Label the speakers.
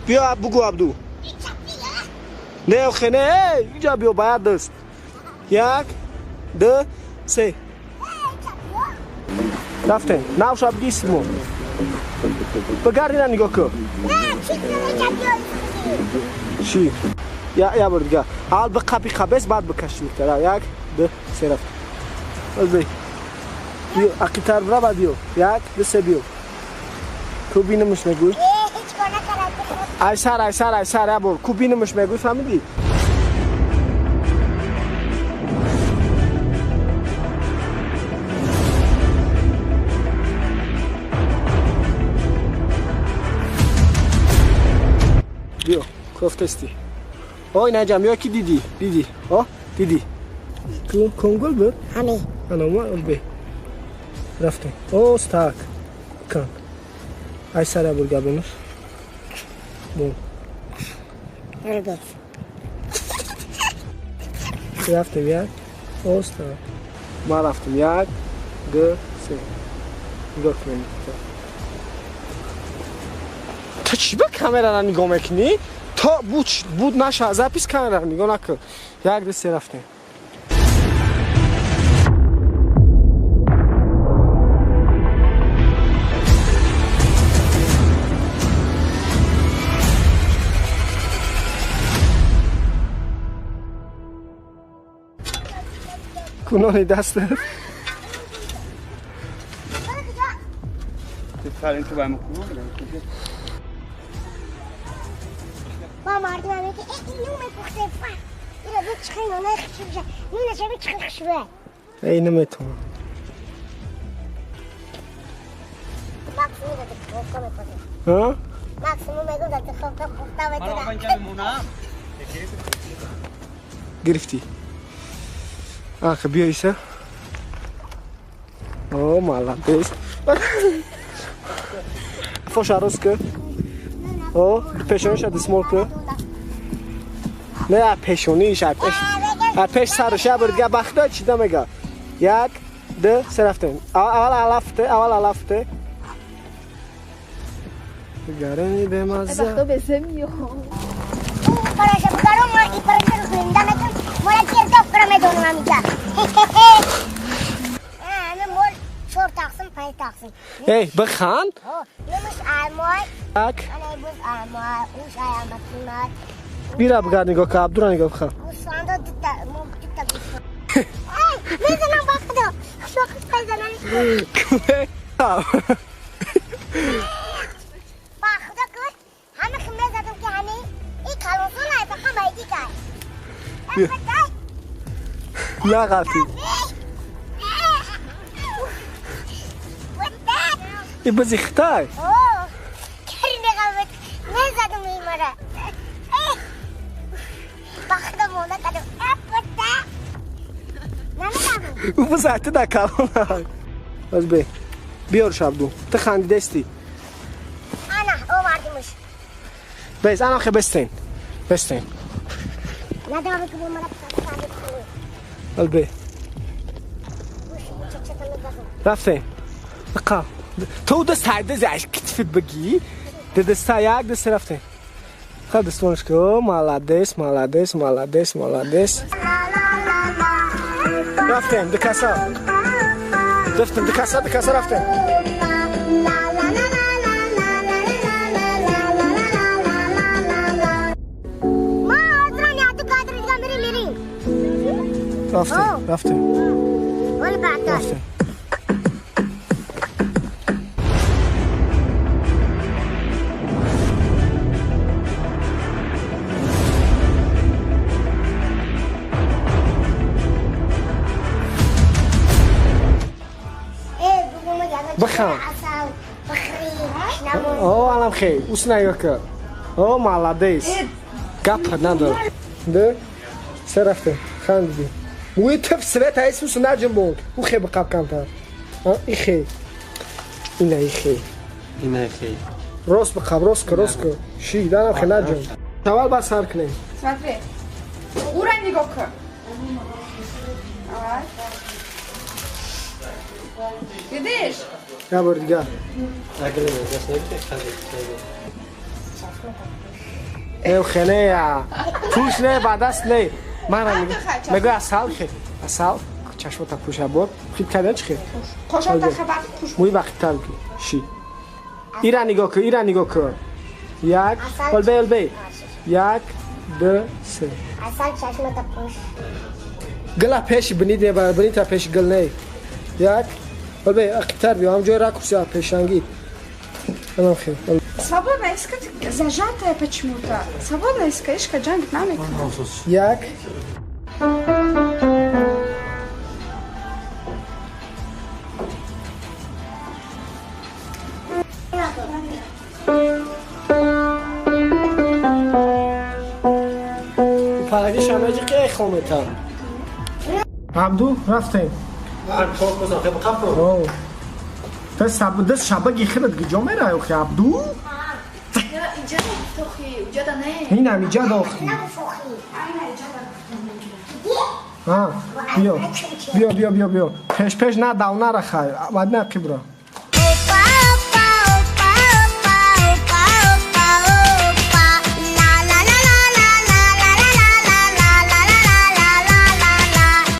Speaker 1: بیا بگو عبدو نه خیلی نه اینجا بیا باید دست 1 2 3 رفتیم نوشا بگیستیمو بگردی نه نگاه کن چی؟ یا بار دیگه اول به قبی قبیس بعد بکشی 1 2 3 رفت بازی بیو اقیتر برا بعد بیو 1 2 3 بیو کوبینمش میگوی ایسر یا بار کوبینمش میگوی فهمیدی؟ بیو کفتستی اوی نجم یا کی دیدی دیدی کنگل بود؟
Speaker 2: همه
Speaker 1: ما البه رفتیم استاک کن ای سر برگا بنوش بون
Speaker 2: البه
Speaker 1: رفتیم 1 استاک ما رفتیم 1 2 3 نگاه کنیم تا چی به کامera را نگاه میکنی؟ تا بود نشه زپیس کامera را نگاه نکن 1 2 3 رفتیم کنونی دست
Speaker 3: تفعلين تبع مكونة
Speaker 2: ما مردم همه که اینو میپخته فا اینا دو چخین اونه خشب جا اینو نشبه چخین خشبه
Speaker 1: ای نمیتونم
Speaker 2: مکسیمو داده خوبه میکنه
Speaker 1: ها؟
Speaker 2: مکسیمو میگو داده خوبه
Speaker 3: مرا
Speaker 2: میکنه
Speaker 3: بنجا مونام
Speaker 1: گرفتی آخه بیا ایسا او مالادیس فوش عروس که او پیشونیش ها دسمول که نه پیشونیش ها پیش سرش ها برگه بخته چی دمیگه 1 2 3 رفتیم اول علافته گرمی به مزه
Speaker 4: بخته بسه میو
Speaker 2: پراشه بگرم ما ای پراشه رو کنیم دمتون مولا چیز دفت برم دونم همیشه همه مول 4 تقسیم 5 تقسیم
Speaker 1: ای بخند
Speaker 2: نموش آرمای
Speaker 1: اک
Speaker 2: انا بوز آرمای اوش آرمای سیمات
Speaker 1: بیرا بگرد نگاه که عبدالله نگاه بخند
Speaker 2: گوسفندا دیتا گوسفند ای میزنم بخدا شاخص پیزنم
Speaker 1: کوه
Speaker 2: بخدا کن همه خمه زدم که همه این کلوزون های فقط بایدی کن
Speaker 1: نه غلطی ای بزیختای
Speaker 2: کری نقابت نزدم این مرا بخدا مونده کدم
Speaker 1: او بزرگته در کلان باز بیار شبدو تو خندی دستی
Speaker 2: انا او مردمش
Speaker 1: بیز انا خی بستین
Speaker 2: نداره که مرا پسند کنی
Speaker 1: البه رفتیم بقا تو دست های دست عشق کتفت بگی دست های 1 دست رفتیم خب دستونش که مالادیس رفتیم دکاسا رفتیم
Speaker 2: ما آزران یادو قادر دیگه میریم
Speaker 1: رفتیم
Speaker 2: ولی بعد
Speaker 1: بخوام او علم خیلی اوس نگاه که او مالادیس گپ نداره ده سه رفته خندی وی تف سویت هایست اوس نجم بود او خیلی بقاب کمتر ای خیلی ای خیلی روز بقاب روز که شی دارم خیلی نجم اول بس هر کنیم
Speaker 4: سمت او را نگاه کن دیدیش؟
Speaker 1: یا بار دیگه ای خنه پوش نه بعد است نه من میگه اصل خیر اصل چشم تا پوش بود خیلی کردن چی خیر
Speaker 4: خوشم تا خبر خوش
Speaker 1: موی وقت تر شی ایران نگاه که یک البه یک دو سه
Speaker 2: اصل چشم تا پوش
Speaker 1: گلا پیش بنید بنید تا پیش گل نه یک البه اختر بیام جای را کسی پیشانگی تمام خیر
Speaker 4: Свободно искать зажатое почему-то. Свободно искать джангит намек.
Speaker 1: یک پرگی شمه جی که خونه تا عبدو رفتیم دست شبه گی خیلت گی جامعه را یوخی عبدو
Speaker 4: اینجا توخی اونجا دا نه
Speaker 1: این هم اینجا داخلی بیا پیش نه داونه را خواهی بعد نه قبرا